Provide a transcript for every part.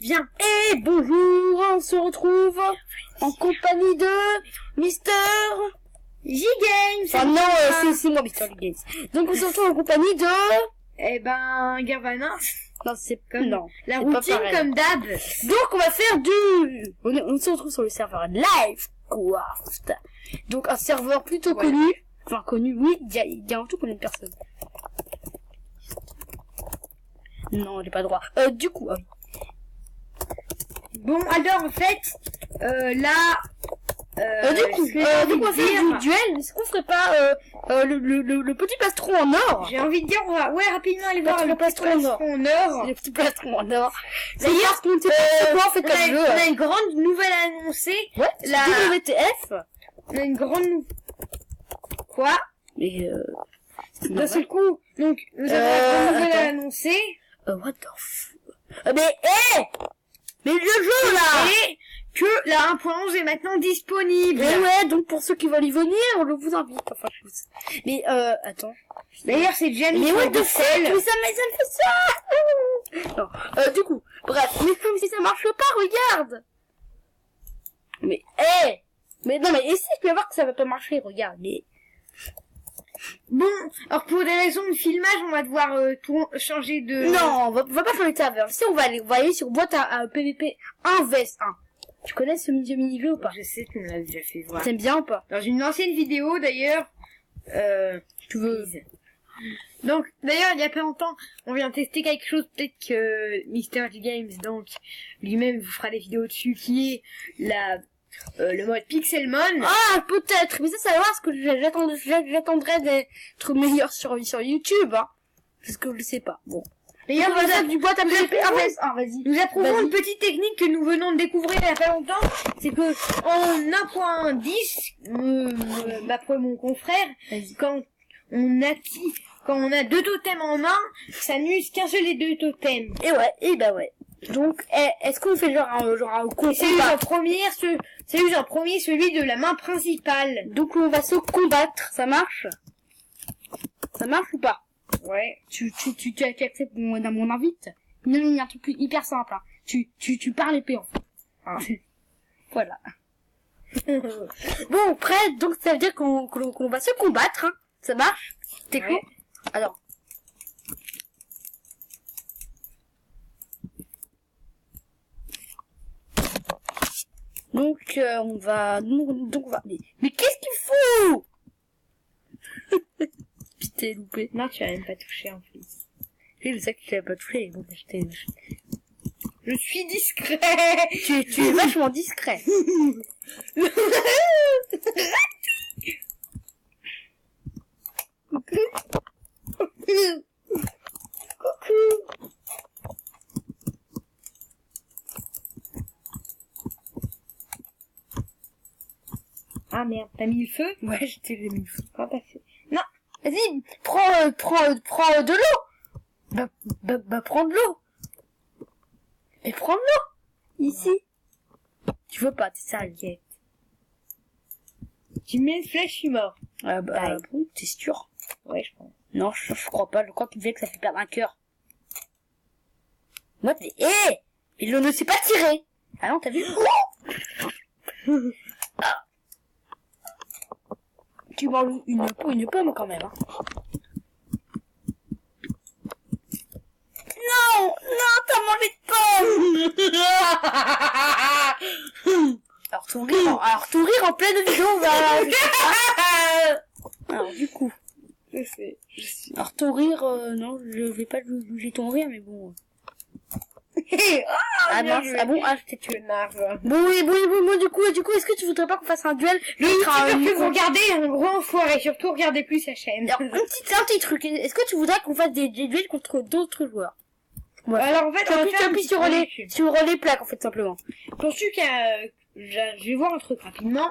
Viens. Et bonjour, on se retrouve en compagnie de Mister... J-Games. Enfin non, c'est moi Mister Games. Donc on se retrouve en compagnie de... Eh ben, Garvana. Non, c'est Comme non, la c'est pas routine pareil. comme d'hab. Donc on va faire du... On se retrouve sur le serveur Livecraft. Donc un serveur plutôt Voilà. connu. Enfin connu, oui, il y a en tout combien de personnes? Non, j'ai pas le droit. Du coup, ah oui. Bon, alors en fait, là... Du coup, on va faire du duel. Est-ce qu'on ferait pas le petit plastron en or? J'ai envie de dire, on va rapidement aller voir le plastron en or. en or. Le petit plastron en or. D'ailleurs, on sait pas en fait on comme jeu. a une grande nouvelle à annoncer. Ouais, La- WTF. On a une grande Quoi? Mais D'un seul coup, donc, nous avons une grande nouvelle à attends. annoncer. what the f... Mais le jeu là. Et que la 1.11 est maintenant disponible. Mais ouais, donc pour ceux qui veulent y venir, on vous invite. Enfin, je vous... Mais attends. D'ailleurs, c'est déjà mis Mais sur what le the fuck, sel. mais ça me fait ça. Non, du coup, bref, mais comme si ça marche pas, regarde. Mais mais non, mais essaye, tu vas voir que ça va pas marcher, regarde. Mais Bon, alors pour des raisons de filmage, on va devoir tout changer de... non, on va pas faire le serveur. Si on va aller sur boîte à PVP 1 vs 1. Tu connais ce mini-jeu ou pas? Je sais qu'on l'a déjà fait voir. T'aimes bien ou pas? Dans une ancienne vidéo, d'ailleurs... Tu veux? Donc, d'ailleurs, il y a pas longtemps, on vient tester quelque chose, peut-être que Mister J Games, donc, lui-même vous fera des vidéos dessus, qui est le mode Pixelmon. Ah, peut-être. Mais ça va voir, parce que j'attendrai d'être meilleur sur YouTube, hein. Parce que je le sais pas. Bon. D'ailleurs, on va faire du boîte à PVP 1 vs 1, vas-y. nous approuvons Vas-y. une petite technique que nous venons de découvrir il y a pas longtemps, c'est que en 1.10, d'après mon confrère, Vas-y. quand on a deux totems en main, ça n'use qu'un seul des deux totems. Et bah ouais. Donc, est-ce qu'on fait genre un Et c'est combat? en premier, celui de la main principale. Donc on va se combattre, ça marche? Ça marche ou pas? Ouais. Tu acceptes mon invite? Non, il y a un truc hyper simple, hein. Tu parles épée, en fait. Ah. Voilà. Bon, prêt, donc ça veut dire qu'on va se combattre, hein. Ça marche? T'es Ouais. cool? Alors. Donc, on va... Donc, on va... Mais qu'est-ce qu'il fout? Putain, loupé. Non, tu as même pas touché en plus. Je sais que tu l'as pas touché. Bon, Je suis discret. tu es vachement discret. Coucou. Ah merde, t'as mis le feu? Ouais, je t'ai mis le feu. Comment t'as fait? Non. Vas-y, prends de l'eau. Bah, prends de l'eau. Et prends de l'eau. Ici. Tu veux pas, t'es sale, Guette. Tu mets une flèche, je suis mort. Ah bah, bon, t'es sûr? Ouais, je pense. Non, je crois pas. Je crois qu'il disait que ça fait perdre un cœur. Moi, mais l'eau ne s'est pas tiré. Ah non, t'as vu? Ah. Tu m'en une pomme quand même, hein. Non, t'as mangé de pomme. Alors ton rire en pleine vidéo va... Alors du coup... Je sais. Alors ton rire, non, je vais pas juger ton rire, mais bon... Ah bon, je t'ai tué. Connard. Bon, du coup, est-ce que tu voudrais pas qu'on fasse un duel? Le youtubeur que vous regardez est un gros enfoiré, surtout regardez plus sa chaîne. Alors, un petit truc, est-ce que tu voudrais qu'on fasse des duels contre d'autres joueurs? Ouais. Alors en fait, on va faire Appuie sur les plaques, en fait, simplement. pour ceux qui je vais voir un truc rapidement.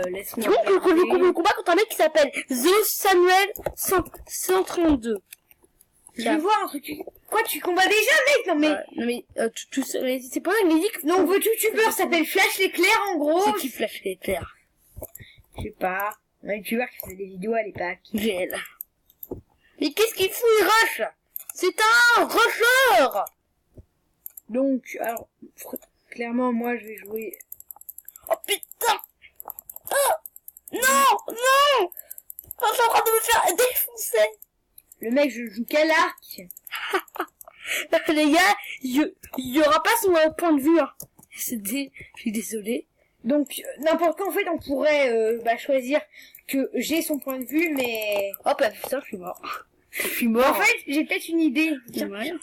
Laisse-moi. Tu vois regarder. le combat contre un mec qui s'appelle The Samuel 132. Je vais voir un truc. Quoi, tu combats déjà, mec? Non mais, Non mais, mais c'est pas vrai, il dit que... non, votre youtubeur s'appelle Flash l'éclair en gros. C'est qui Flash l'éclair? Je sais pas. Un youtubeur qui fait des vidéos à l'époque. GL. Mais qu'est-ce qu'il fout, il rush? C'est un rusher! Donc, alors, clairement, moi, je vais jouer... Oh putain! Oh! Non! Non! Oh, je suis en train de me faire défoncer! Le mec, je joue qu'à l'arc. Les gars, il y aura pas son point de vue, hein. Je suis désolée. Donc, n'importe quoi, en fait, on pourrait choisir que j'ai son point de vue, mais... Oh putain, je suis mort. Je suis En mort. fait, j'ai peut-être une idée. Ouais.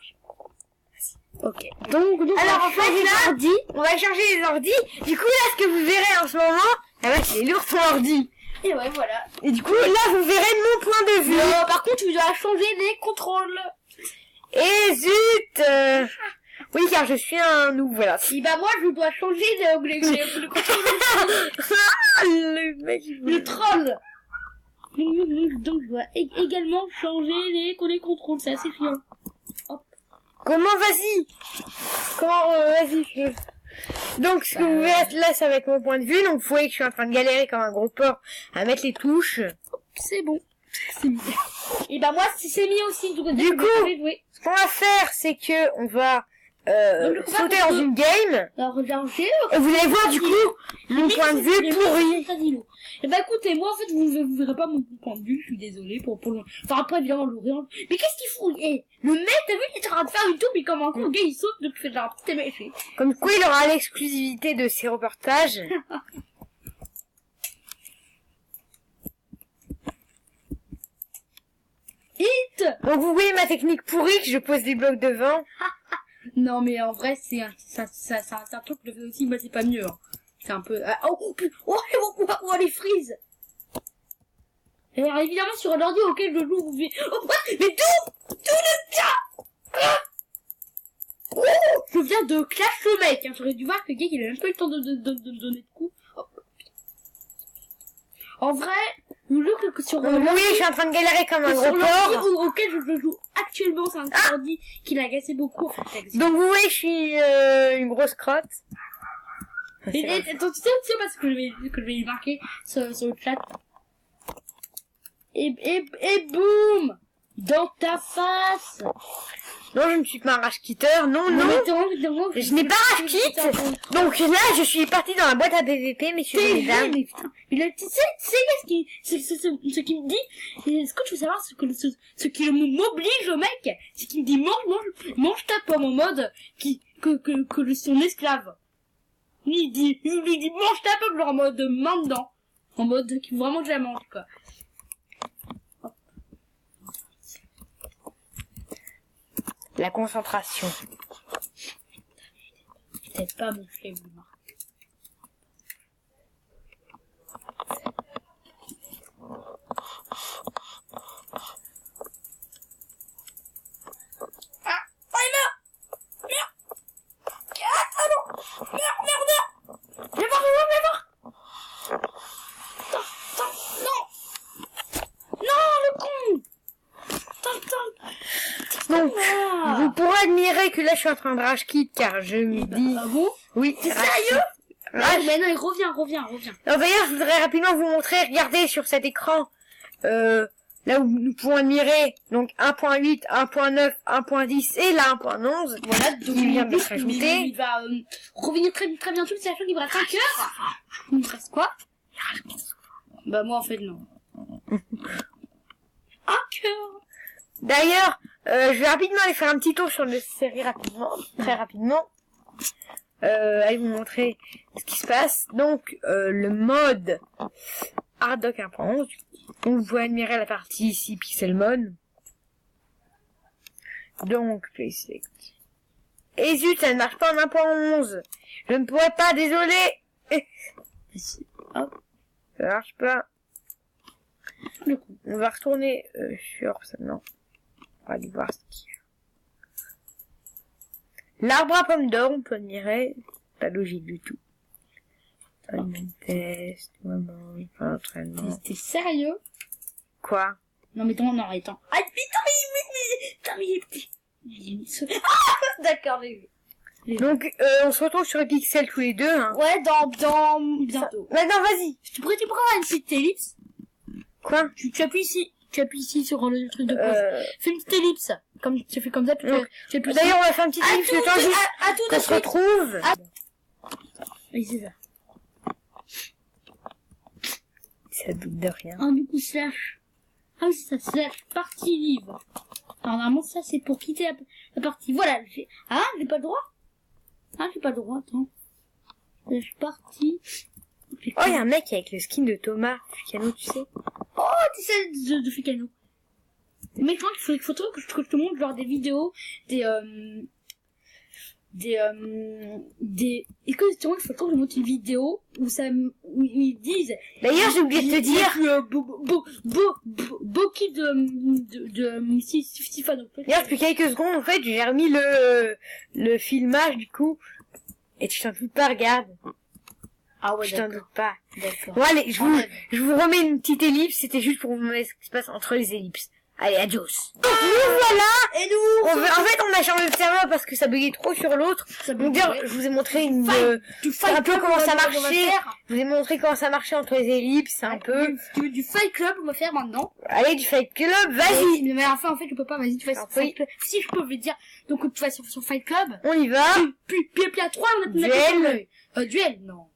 Ok. Donc, Alors, on en fait, là, ordi. on va changer les ordis. Du coup, là, ce que vous verrez en ce moment, ah ouais, c'est lourd son ordi. Et ouais, voilà. Et du coup, là, vous verrez mon point de vue. Par contre, tu dois changer les contrôles. Et zut oui, car je suis un noob, voilà. Et bah, moi, je dois changer le contrôle. Le mec, Le troll. Donc, je dois également changer les contrôles. C'est assez chiant. Comment, vas-y. Comment, vas-y, Donc, ce que vous verrez là, ça va être mon point de vue. Donc, vous voyez que je suis en train de galérer comme un gros porc à mettre les touches. C'est bon. C'est mis. Et bah, moi, c'est mis aussi. Du coup, ce qu'on va faire, c'est que on va sauter dans une game. Alors, et vous allez voir, du coup, mon point de vue pourri. Et bah, écoutez, moi, en fait, vous verrez pas mon point de vue. Je suis désolée pour le... Enfin, après, évidemment, le rien. Mais qu'est-ce qu'il fout? Le mec, t'as vu, il est en train de faire une tour, mais comme un con, le gars, il saute depuis genre un petit éméché. Comme quoi, il aura l'exclusivité de ses reportages. Hit! Donc, vous voyez ma technique pourrie, que je pose des blocs devant. Non, mais en vrai, c'est un truc de aussi, mais c'est pas mieux. Hein. C'est un peu... les frises. Et alors, évidemment, sur un ordi auquel je joue, vous faites... Oh, mais tout le bien. Oh, je viens de clash le mec. Hein. J'aurais dû voir que le gars, il a même pas eu le temps de donner de coups. Oh. En vrai, le jeu que sur... oui, je suis en train de galérer comme un gros porc. Auquel je joue actuellement, c'est un ordi qui l'a agacé beaucoup. Donc, vous voyez que je suis une grosse crotte. Et attends, tu sais pas ce que je vais lui marquer sur le chat. Et boum! Dans ta face! Non, je ne suis pas un rage-quitter. Non. Je n'ai pas rage-quitte. Donc là, je suis partie dans la boîte à PVP, messieurs et mesdames. Mais putain. Mais là, tu sais ce qu'il me dit? Et ce que tu veux savoir, ce qui m'oblige au mec, c'est qu'il me dit mange ta pomme en mode que je suis son esclave. Il dit mange ta pomme genre en mode main dedans. En mode qu'il veut vraiment que je la mange, quoi. La concentration. C'est pas mon flemmard. Ah, oh, il meurt! Merde! Ah non! Merde! Viens voir! Non, le con! Donc, vous pourrez admirer que là, je suis en train de rage quitte, car je me dis... Ah bon? Oui. T'es sérieux? Mais non, il revient. Alors, d'ailleurs, je voudrais rapidement vous montrer, regardez sur cet écran, là où nous pouvons admirer, donc 1.8, 1.9, 1.10 et là 1.11. Voilà, donc il vient d'être ajouté. Il va revenir très bientôt, c'est la chose qui va 5 heures. Il me reste quoi? Bah moi en fait non. Un cœur. D'ailleurs, je vais rapidement aller faire un petit tour sur le série très rapidement. Aller vous montrer ce qui se passe. Donc, le mode Harddock 1.11. Donc, vous pouvez admirer la partie ici, Pixel Mode. Donc, Play Select. Et zut, ça ne marche pas en 1.11. Je ne pourrais pas, désolé. Hop. Ça marche pas. On va retourner sur ça, non. On va aller voir ce qu'il y a. L'arbre à pomme d'or, on peut admirer. Pas logique du tout. Un test, moment, entraînement. T'es sérieux? Quoi? Non mais attends, Ah putain mais ah d'accord, j'ai vu. Donc, on se retrouve sur les pixels tous les deux, hein. Ouais, dans bientôt. Maintenant, vas-y. Tu pourrais une petite ellipse? Quoi? Tu appuies ici sur le truc de pause. Fais une petite ellipse. comme tu fais comme ça, puis Donc, tu fais plus. D'ailleurs, on va faire un petit à ellipse tout, le temps juste à tout de qu'on se suite. retrouve. Oui, c'est ça. Ça doute de rien. Ah, du coup, slash. Ah oui, c'est ça, slash partie libre. Alors, normalement, ça, c'est pour quitter la partie. Voilà. J'ai pas le droit? Ah, j'ai pas le droit, attends. Slash partie. Oh, il y a un mec avec le skin de Thomas Fucano, tu sais. Oh, tu sais, de Ficano. Mais je crois qu'il faudrait que je te montre, genre, des vidéos, est-ce que tu vois qu'il faut que je monte une vidéo où ils disent D'ailleurs, j'ai oublié de te dire. Boki de Stifano. D'ailleurs, depuis quelques secondes, en fait, j'ai remis le filmage, du coup. Et tu t'en doutes pas, regarde. Ah ouais, Je t'en d'accord. doute pas. D'accord. Bon, allez, je vous remets une petite ellipse. C'était juste pour vous montrer ce qui se passe entre les ellipses. Allez, adios. Donc, nous voilà. Et nous, En fait, on a changé de serveur parce que ça buguait trop sur l'autre. Donc, d'ailleurs, je vous ai montré un peu comment ça marchait. Je vous ai montré comment ça marchait entre les ellipses, un peu. Du Fight Club, on va faire maintenant. Allez, du Fight Club, vas-y. Mais enfin, en fait, je peux pas, vas-y, tu vas sur Fight Club. Si, je peux le dire. Donc, tu vas sur Fight Club. On y va. Puis à 3, on a Duel. Duel, non.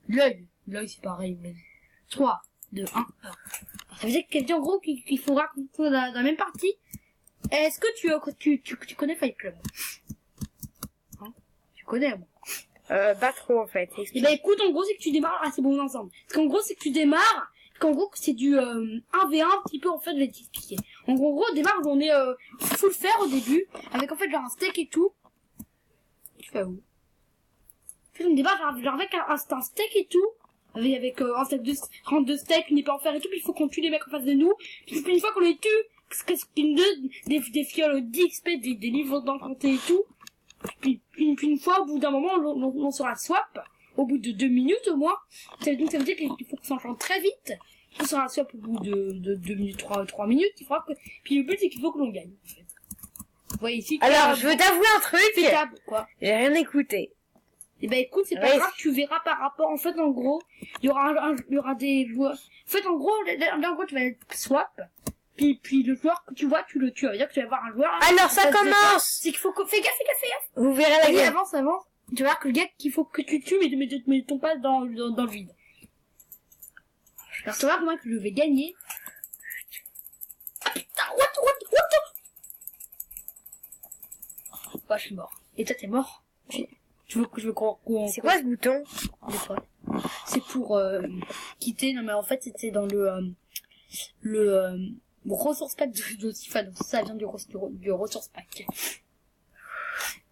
L'œil, c'est pareil, mais 3, 2, 1. Ça veut dire que quelqu'un, en gros, qu'il faudra qu'on soit dans la même partie. Est-ce que tu connais Fight Club? Hein? Tu connais, moi. Pas trop, en fait. Eh ben, écoute, en gros, c'est que tu démarres, c'est bon, ensemble. Parce qu'en gros, c'est que tu démarres, qu'en gros, c'est du, 1v1, un petit peu, en fait, je vais t'expliquer. En gros, au démarre, on est, full fer au début, avec, en fait, genre, un steak et tout. Tu fais où? En fait, on démarre, genre, avec un steak et tout. Avec un steak de steak, une épée en fer et tout, puis il faut qu'on tue les mecs en face de nous. Puis une fois qu'on les tue, qu'est-ce qu'une des fioles d'XP, des livres d'enchanté et tout. Puis une fois, au bout d'un moment, on sera swap, au bout de 2 minutes au moins. Donc ça veut dire qu'il faut qu'on s'enchante très vite. On sera swap au bout de 2 minutes, 3 minutes. Puis le but c'est qu'il faut que l'on gagne, en fait. Vous voyez ici. Alors, je veux t'avouer un truc. Quoi. J'ai rien écouté. Eh ben écoute, c'est pas grave, tu verras par rapport, en fait, en gros, il y aura des joueurs. En fait, en gros, tu vas être swap, puis le joueur que tu vois, tu le tues. Ça veut dire que tu vas avoir un joueur. Alors, ça commence! C'est qu'il faut que, fais gaffe. Vous verrez la Vas-y, gueule. avance. Tu vas voir que le gars qu'il faut que tu tues, mais tombe pas dans le vide. Alors, tu vas voir comment que je vais gagner. Putain, what? Ouais, je suis mort. Et toi, t'es mort? Tu veux qu'on... C'est quoi ce bouton? C'est pour quitter. Non mais en fait c'était dans le ressource pack de Tifano. Ça vient du ressource pack.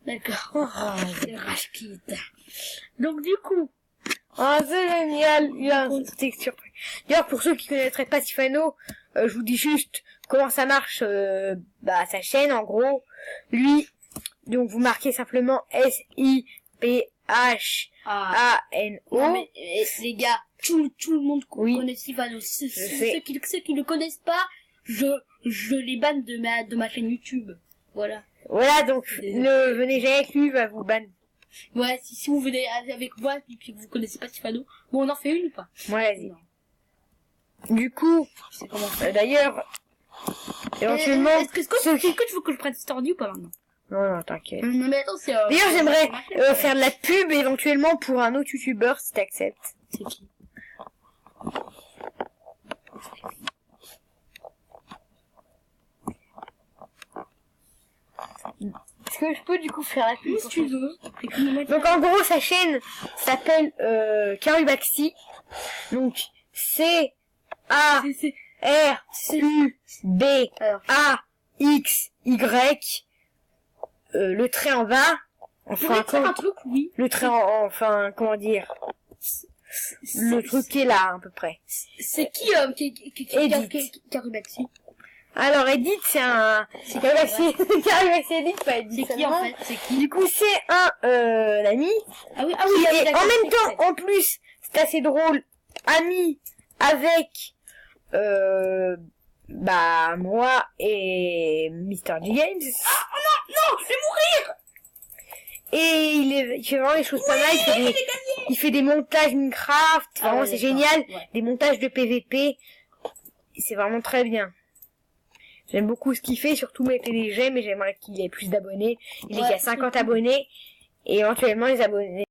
D'accord. C'est rage quitte. Donc du coup. Ah, c'est génial. Il y a une texture. D'ailleurs, pour ceux qui connaîtraient pas Tifano, je vous dis juste comment ça marche, sa chaîne, en gros. Lui, donc vous marquez simplement SIPHANO. Non, mais, les gars, tout le monde connaît Tifano. Ceux qui ne connaissent pas, je les banne de ma chaîne YouTube. Voilà. Voilà, donc, ne venez jamais avec lui, il va vous ban. Ouais, si vous venez avec moi, et puis que vous connaissez pas Tifano, bon, on en fait une ou pas? Ouais, vas-y. Du coup, c'est comment d'ailleurs, éventuellement, est-ce que tu veux que je prenne cet ordi ou pas maintenant? Non, t'inquiète. Non, mais attends, c'est, d'ailleurs, j'aimerais faire de la pub éventuellement pour un autre youtubeur si t'acceptes. C'est qui? Est-ce que je peux du coup faire la pub? Si tu veux. Donc en gros, sa chaîne s'appelle Karubaxi. Donc CARUBAXY. Le trait en bas. Enfin, un truc, oui. Le trait enfin, comment dire? Le truc qui est là, à peu près. C'est qui Karubaxi? Alors, Edith, c'est Karubaxi. Karubaxi Edith, pas Edith. C'est qui, en fait? C'est qui? Du coup, c'est un ami. Ah oui, et en même temps, en plus, c'est assez drôle, ami avec, moi et Mr. G Games. Ah, non, je vais mourir! Et il fait vraiment des choses pas mal. Il fait des montages Minecraft. Vraiment, c'est génial. Ouais. Des montages de PVP. C'est vraiment très bien. J'aime beaucoup ce qu'il fait, surtout mettez des j'aime et j'aimerais qu'il ait plus d'abonnés. Il est Ouais, qu'à 50 abonnés et éventuellement les abonnés